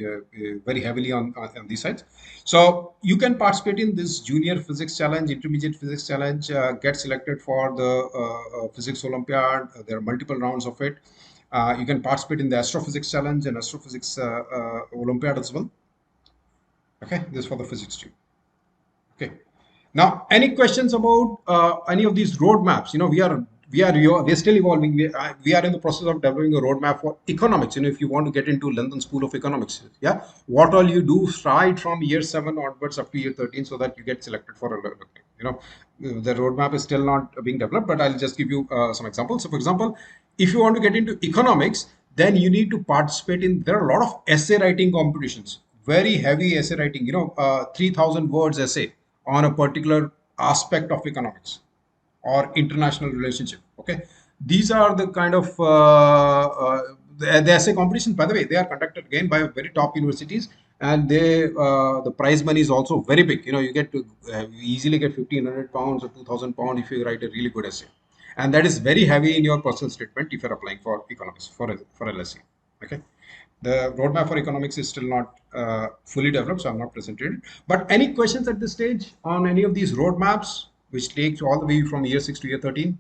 very heavily on these sides. So you can participate in this junior physics challenge, intermediate physics challenge, get selected for the physics Olympiad. There are multiple rounds of it. You can participate in the astrophysics challenge and astrophysics Olympiad as well. Okay, this is for the physics too. Okay. Now, any questions about any of these roadmaps? We are still evolving. We are in the process of developing a roadmap for economics. If you want to get into London School of Economics, yeah, what all you do right from year 7 onwards up to year 13, so that you get selected for a. The roadmap is still not being developed, but I'll just give you some examples. So, for example, if you want to get into economics, then you need to participate in. There are a lot of essay writing competitions. Very heavy essay writing. 3,000 words essay on a particular aspect of economics or international relationship. Okay, these are the kind of the essay competitions. By the way, they are conducted again by very top universities, and the prize money is also very big. You get to you easily get £1,500 or £2,000 if you write a really good essay, and that is very heavy in your personal statement if you're applying for economics for LSE. Okay. The roadmap for economics is still not fully developed, so I'm not presented it. But any questions at this stage on any of these roadmaps, which takes all the way from year 6 to year 13?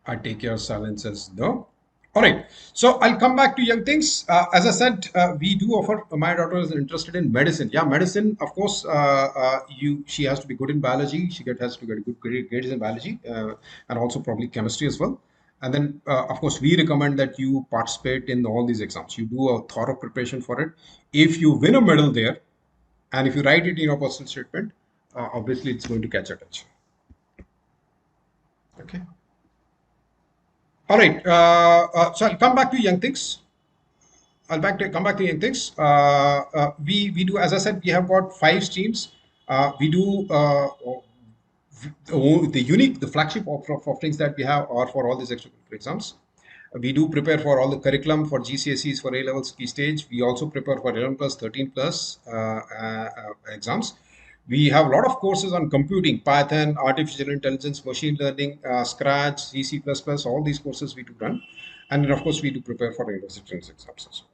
I take your silence as no. All right. So I'll come back to young things. As I said, we do offer. My daughter is interested in medicine. Yeah, medicine. Of course, she has to be good in biology. Has to get good grades in biology, and also probably chemistry as well. And then, of course, we recommend that you participate in all these exams. You do a thorough preparation for it. If you win a medal there, and if you write it in your personal statement, obviously it's going to catch attention. Okay. All right. So I'll come back to young things. Come back to young things. We do, as I said, we have got 5 streams. We do the flagship of things that we have are for all these extracurricular exams. We do prepare for all the curriculum for GCSEs, for A levels, key stage. We also prepare for 11 plus, 13 plus exams. We have a lot of courses on computing, Python, artificial intelligence, machine learning, Scratch, C++, all these courses we do run. And then, of course, we do prepare for university exams also.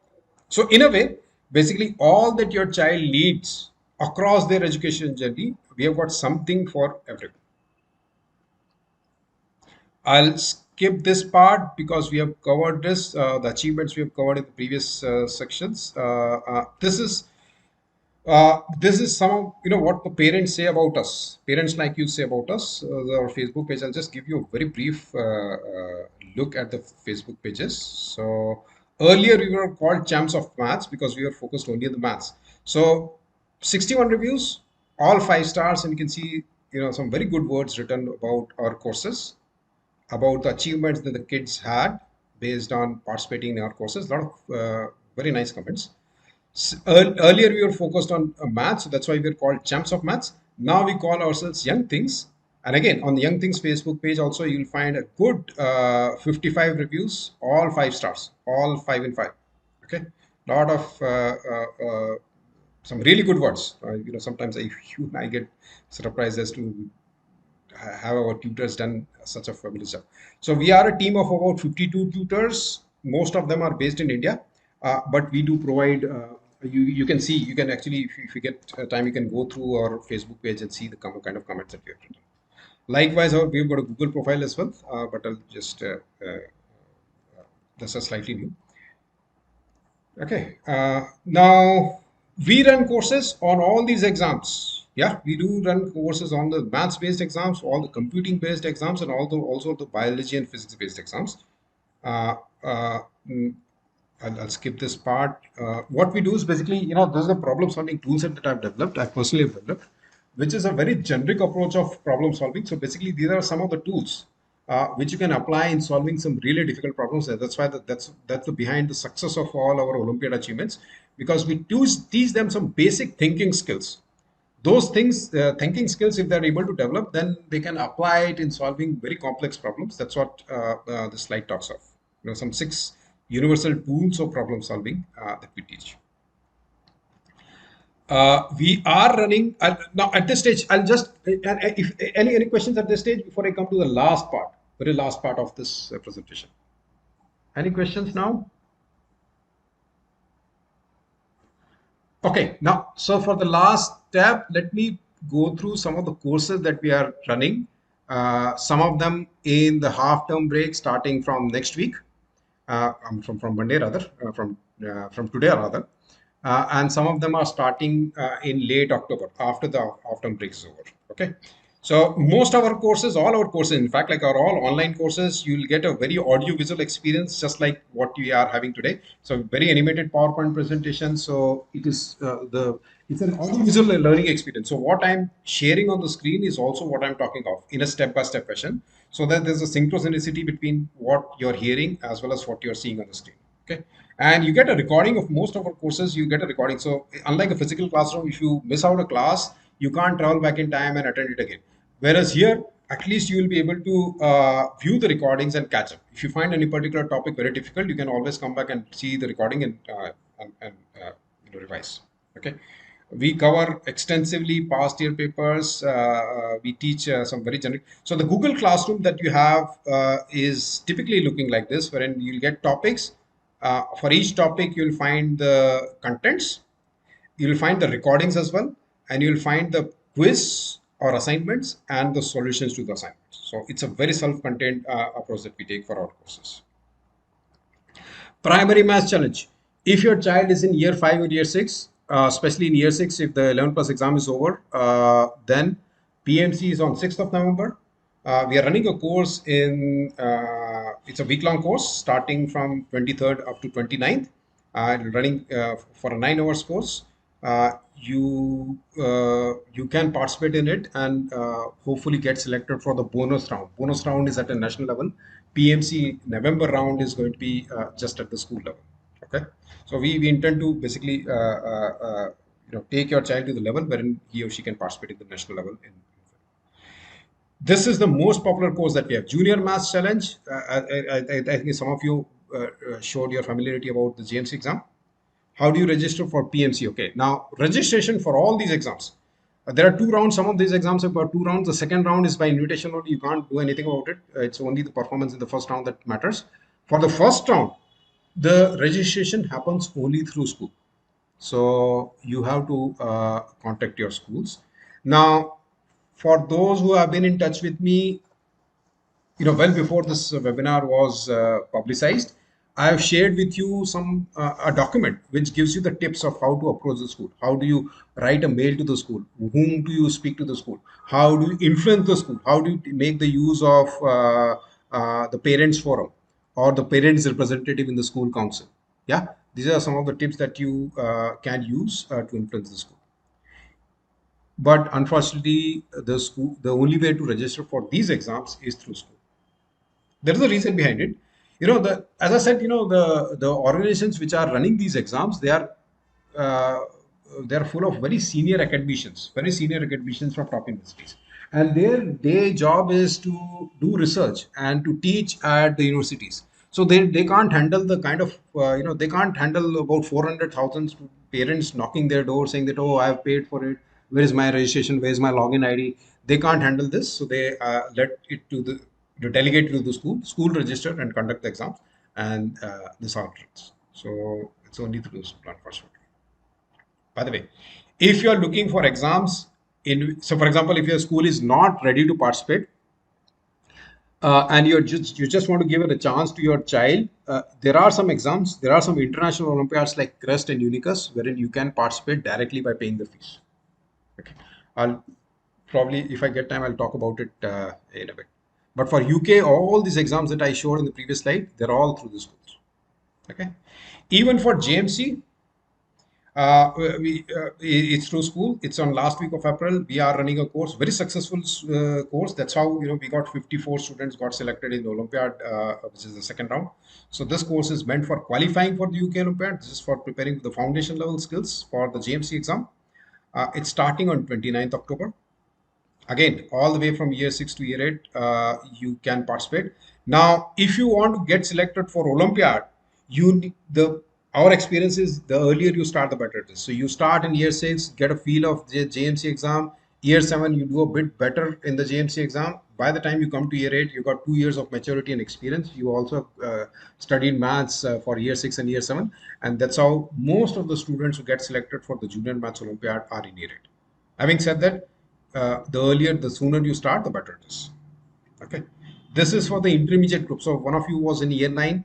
So in a way, basically all that your child needs across their education journey, we have got something for everyone. I'll skip this part because we have covered this, the achievements we have covered in the previous sections. This is some of what the parents say about us. Parents like you say about us. Our Facebook page. I'll just give you a very brief look at the Facebook pages. So earlier we were called champs of maths because we were focused only on the maths. So 61 reviews, all 5 stars, and you can see some very good words written about our courses, about the achievements that the kids had based on participating in our courses. A lot of very nice comments. Earlier, we were focused on maths, so that's why we're called champs of maths. Now we call ourselves Young Things. And again, on the Young Things Facebook page, also you'll find a good 55 reviews, all 5 stars, all 5 in 5. Okay, lot of some really good words. Sometimes I get surprised as to have our tutors done such a fabulous job. So we are a team of about 52 tutors. Most of them are based in India, but we do provide. You can see, you can actually, if you get time, you can go through our Facebook page and see the kind of comments that we have written. Likewise, we've got a Google profile as well, but I'll just that's a slightly new. Okay. Now we run courses on all these exams. Yeah, we do run courses on the maths-based exams, all the computing-based exams, and also the biology and physics-based exams. Uh, uh, mm, I'll skip this part. What we do is basically, those are the problem-solving tools that I've developed. I personally have developed, which is a very generic approach of problem solving. So basically, these are some of the tools which you can apply in solving some really difficult problems. That's why that's the behind the success of all our Olympiad achievements, because we teach them some basic thinking skills. Those things, thinking skills, if they're able to develop, then they can apply it in solving very complex problems. That's what the slide talks of. Some 6 universal tools of problem solving that we teach. We are running now at this stage. I'll just if any questions at this stage before I come to the last part, very last part of this presentation. Any questions now? Okay, now so for the last tab, let me go through some of the courses that we are running. Some of them in the half-term break starting from next week, from Monday rather, from today rather, and some of them are starting in late October after the half-term break is over. Okay, so most of our courses, all our courses, in fact, like our all online courses, you'll get a very audio-visual experience, just like what we are having today. So very animated PowerPoint presentation. So it is it's an audio-visual learning experience. So what I'm sharing on the screen is also what I'm talking of in a step-by-step fashion, so that there's a synchronicity between what you're hearing as well as what you're seeing on the screen. Okay, and you get a recording of most of our courses. You get a recording. So unlike a physical classroom, if you miss out a class, you can't travel back in time and attend it again. Whereas here, at least you will be able to view the recordings and catch up. If you find any particular topic very difficult, you can always come back and see the recording and revise. Okay. We cover extensively past year papers. We teach some very generic. So the Google Classroom that you have is typically looking like this, wherein you'll get topics. For each topic, you'll find the contents, you'll find the recordings as well, and you'll find the quiz or assignments and the solutions to the assignments. So it's a very self-contained approach that we take for our courses. Primary math challenge. If your child is in year 5 or year 6, especially in year 6, if the 11 plus exam is over, then PMC is on 6th of November. We are running a course it's a week-long course starting from 23rd up to 29th, running for a 9 hours course. You can participate in it and hopefully get selected for the bonus round. Bonus round is at a national level. PMC November round is going to be just at the school level. Okay, so we intend to basically take your child to the level wherein he or she can participate in the national level. This is the most popular course that we have. Junior Maths Challenge. I think some of you showed your familiarity about the JMC exam. How do you register for PMC? Okay, now registration for all these exams. There are 2 rounds. Some of these exams have got 2 rounds. The second round is by invitation only. You can't do anything about it. It's only the performance in the first round that matters. For the first round, the registration happens only through school. So you have to contact your schools. Now, For those who have been in touch with me, well before this webinar was publicized, I have shared with you some a document which gives you the tips of how to approach the school. How do you write a mail to the school? Whom do you speak to the school? How do you influence the school? How do you make the use of the parents forum or the parents representative in the school council? Yeah, these are some of the tips that you can use to influence the school. But unfortunately, the only way to register for these exams is through school. There is a reason behind it. The as I said, the organizations which are running these exams, uh, they are full of very senior academicians from top universities, and their job is to do research and to teach at the universities. So they can't handle the kind of they can't handle about 400,000 parents knocking their door saying that, oh, I have paid for it, where is my registration, where is my login ID. They can't handle this, so they let it to the delegate to the school register and conduct the exams, and this how it runs. So it's only through the school, unfortunately. By the way, if you are looking for exams so for example, if your school is not ready to participate, and you just want to give it a chance to your child, there are some exams, there are some international olympiads like crest and unicus wherein you can participate directly by paying the fees. Okay, I'll probably, if I get time, I'll talk about it in a bit. But for UK, all these exams that I showed in the previous slide, they're all through the schools. Okay, even for JMC, it's through school. It's on last week of April. We are running a course, very successful course. That's how we got 54 students got selected in the Olympiad, which is the second round. So this course is meant for qualifying for the UK Olympiad. This is for preparing the foundation level skills for the JMC exam. It's starting on 29th October. Again, all the way from year 6 to year 8, you can participate. Now if you want to get selected for Olympiad, you the our experience is the earlier you start, the better it is. So you start in year 6, get a feel of the JMC exam. Year 7, you do a bit better in the JMC exam. By the time you come to year 8, you got 2 years of maturity and experience. You also studied maths for year 6 and year 7, and that's how most of the students who get selected for the junior maths Olympiad are in year 8. Having said that, the sooner you start, the better it is. Okay, this is for the intermediate group. So one of you was in year 9.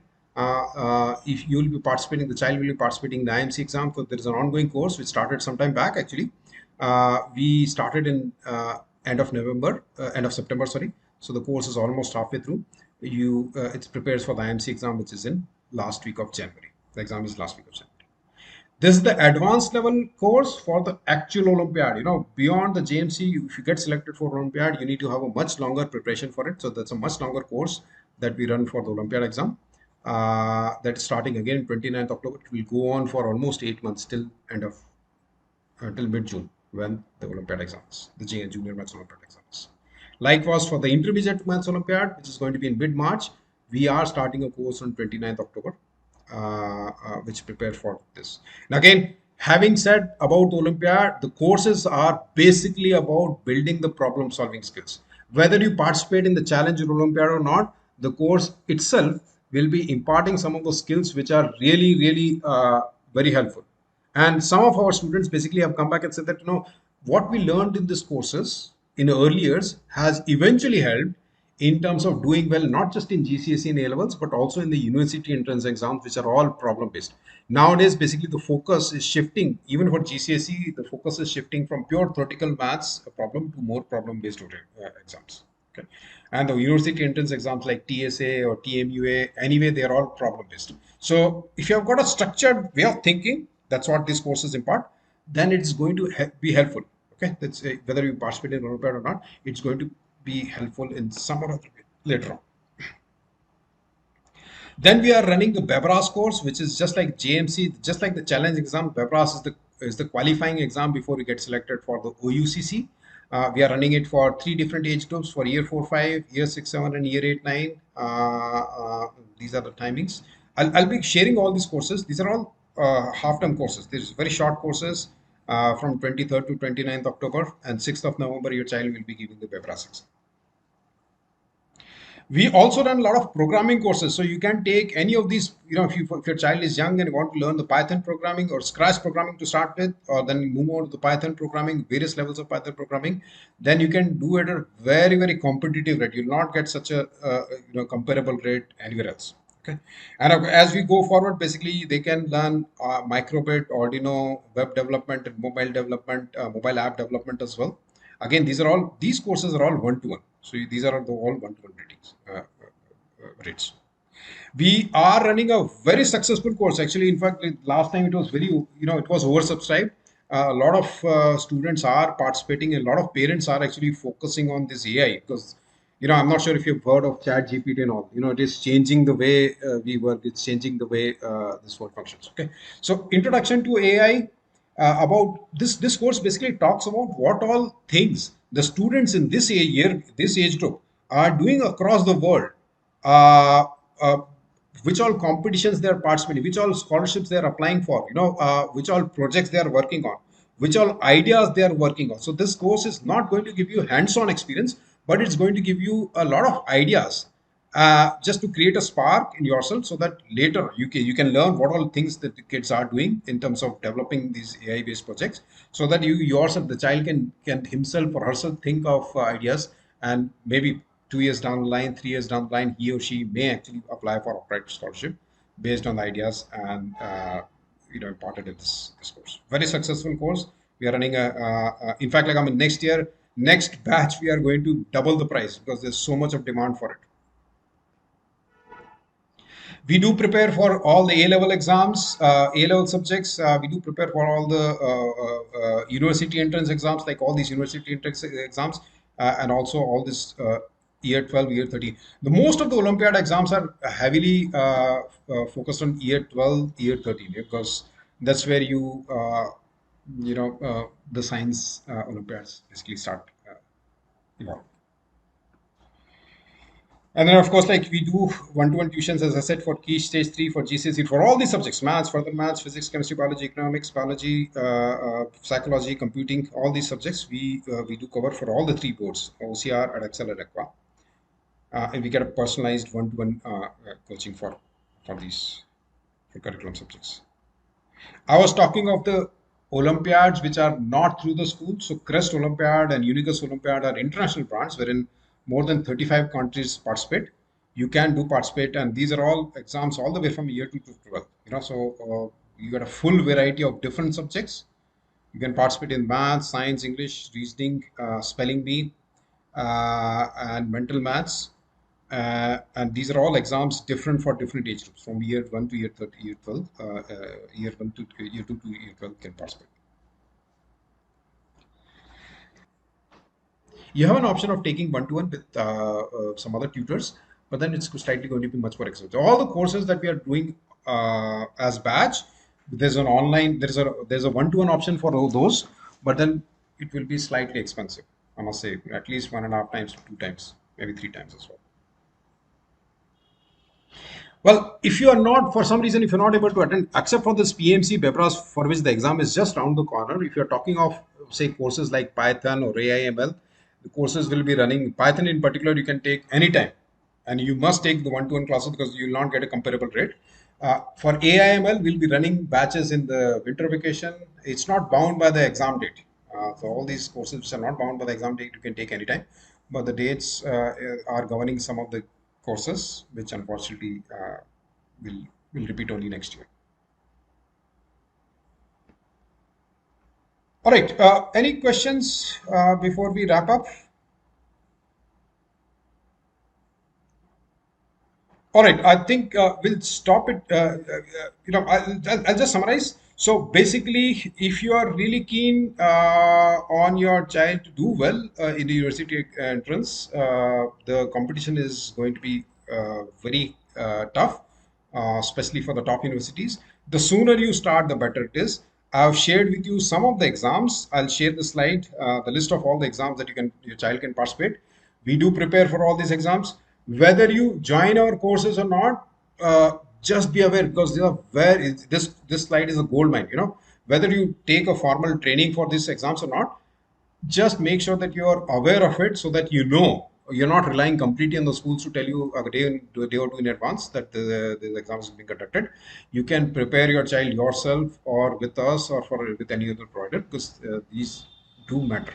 If you will be participating, the child will be participating in the IMC exam. So there is an ongoing course which started some time back actually. We started in end of September, sorry. So the course is almost halfway through. It prepares for the IMC exam, which is in last week of January. The exam is last week of January. This is the advanced level course for the actual Olympiad. Beyond the JMC, if you get selected for Olympiad, you need to have a much longer preparation for it. So that's a much longer course that we run for the Olympiad exam. That's starting again 29th October. It will go on for almost 8 months till mid-June, when the Olympiad exams, the Junior Maths Olympiad exams. Likewise, for the Intermediate Maths Olympiad, which is going to be in mid-March, we are starting a course on 29th October, which prepare for this. And again, having said about the Olympiad, the courses are basically about building the problem-solving skills. Whether you participate in the Challenger Olympiad or not, the course itself will be imparting some of the skills which are really, really very helpful. And some of our students basically have come back and said that, what we learned in these courses in the early years has eventually helped in terms of doing well, not just in GCSE and A levels, but also in the university entrance exams, which are all problem based. Nowadays, basically, the focus is shifting. Even for GCSE, the focus is shifting from pure theoretical maths problem to more problem based exams. Okay. And the university entrance exams like TSA or TMUA, anyway, they're all problem based. So if you have got a structured way of thinking, that's what these courses impart, then it's going to be helpful. Okay, that's whether you participate in Olympiad or not, it's going to be helpful in some or other way later on. Then we are running the BEBRAS course, which is just like JMC, just like the challenge exam. BEBRAS is the qualifying exam before you get selected for the OUCC. We are running it for 3 different age groups for year 4, 5, year 6, 7, and year 8, 9. These are the timings. I'll be sharing all these courses. These are all half-term courses. These are very short courses from 23rd to 29th October, and 6th of November, your child will be giving the BEBRAS exam. We also run a lot of programming courses. So you can take any of these, if your child is young and want to learn the Python programming or Scratch programming to start with, or then move on to the Python programming, various levels of Python programming, then you can do it at a very, very competitive rate. You'll not get such a, comparable rate anywhere else. Okay. And as we go forward, basically they can learn microbit, Arduino, web development, and mobile development, mobile app development as well. Again, these courses are all one to one. So these are all one to one ratings rates. We are running a very successful course. Actually, in fact, last time it was it was oversubscribed. A lot of students are participating. A lot of parents are actually focusing on this AI because, I'm not sure if you've heard of Chat GPT and all. It is changing the way we work. It's changing the way this work functions. Okay. So, introduction to AI about this course basically talks about what all things the students in this age group are doing across the world, uh, uh, which all competitions they are participating, which all scholarships they are applying for, which all projects they are working on, which all ideas they are working on. So this course is not going to give you hands-on experience, but it's going to give you a lot of ideas, just to create a spark in yourself, so that later you can learn what all things that the kids are doing in terms of developing these AI based projects, so that you yourself, the child, can himself or herself think of ideas, and maybe 2 years down the line, 3 years down the line, he or she may actually apply for a private scholarship based on the ideas and imparted in this course. Very successful course. We are running in fact, like, I mean, next batch, we are going to double the price because there's so much of demand for it. We do prepare for all the A-level exams, A-level subjects. We do prepare for all the university entrance exams, like all these university entrance exams, and also all this year 12, year 13. The most of the Olympiad exams are heavily focused on year 12, year 13, because that's where the science Olympiads basically start evolving. And then, of course, like, we do one-to-one tuitions, as I said, for key stage three, for GCSE, for all these subjects: maths, further maths, physics, chemistry, biology, economics, biology, psychology, computing. All these subjects we do cover for all the three boards: OCR, Edexcel, and Aqua, and we get a personalized one-to-one coaching for these for curriculum subjects. I was talking of the Olympiads which are not through the school. So Crest Olympiad and Unicus Olympiad are international brands wherein more than 35 countries participate. You can do participate, and these are all exams all the way from year 2 to 12. You got a full variety of different subjects. You can participate in math, science, English, reasoning, spelling bee, and mental maths. And these are all exams different for different age groups, from year 1 to year 30, year 12, year 1 to year 2 to year 12 can participate. You have an option of taking one-to-one with some other tutors, but then it's slightly going to be much more expensive. So all the courses that we are doing as batch, there's a one-to-one option for all those, but then it will be slightly expensive. I must say, at least 1.5 times to 2 times, maybe 3 times as well. Well, if you are not, for some reason, if you're not able to attend, except for this PMC BEPRAS, for which the exam is just round the corner, if you're talking of, say, courses like Python or AIML, the courses will be running. Python in particular, you can take anytime, and you must take the one-to-one classes because you will not get a comparable rate. For AIML, we'll be running batches in the winter vacation. It's not bound by the exam date. So all these courses which are not bound by the exam date, you can take anytime. But the dates are governing some of the courses, which unfortunately will will repeat only next year. All right. Any questions before we wrap up? All right, I think we'll stop it. I'll just summarize. So basically, if you are really keen on your child to do well in the university entrance, the competition is going to be very tough, especially for the top universities. The sooner you start, the better it is. I've shared with you some of the exams. I'll share the slide, the list of all the exams that your child can participate. We do prepare for all these exams. Whether you join our courses or not, just be aware, because they are very, this slide is a gold mine. Whether you take a formal training for these exams or not, just make sure that you are aware of it, so that you know you're not relying completely on the schools to tell you a day or two in advance that the exam is being conducted. You can prepare your child yourself or with us or with any other provider, because these do matter.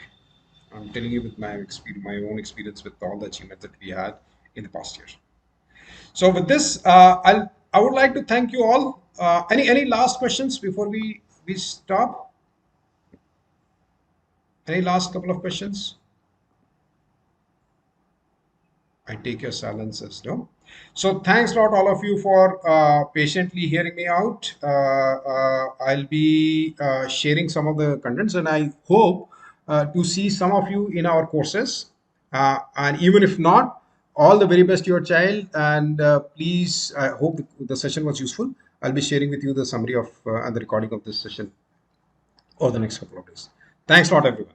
I'm telling you with my experience, my own experience with all the achievements that we had in the past year. So with this, I would like to thank you all. Any last questions before we stop? Any last couple of questions? I take your silence as no. So thanks a lot, all of you, for patiently hearing me out. I'll be sharing some of the contents, and I hope to see some of you in our courses. And even if not, all the very best to your child. And please, I hope the session was useful. I'll be sharing with you the summary of and the recording of this session over the next couple of days. Thanks a lot, everyone.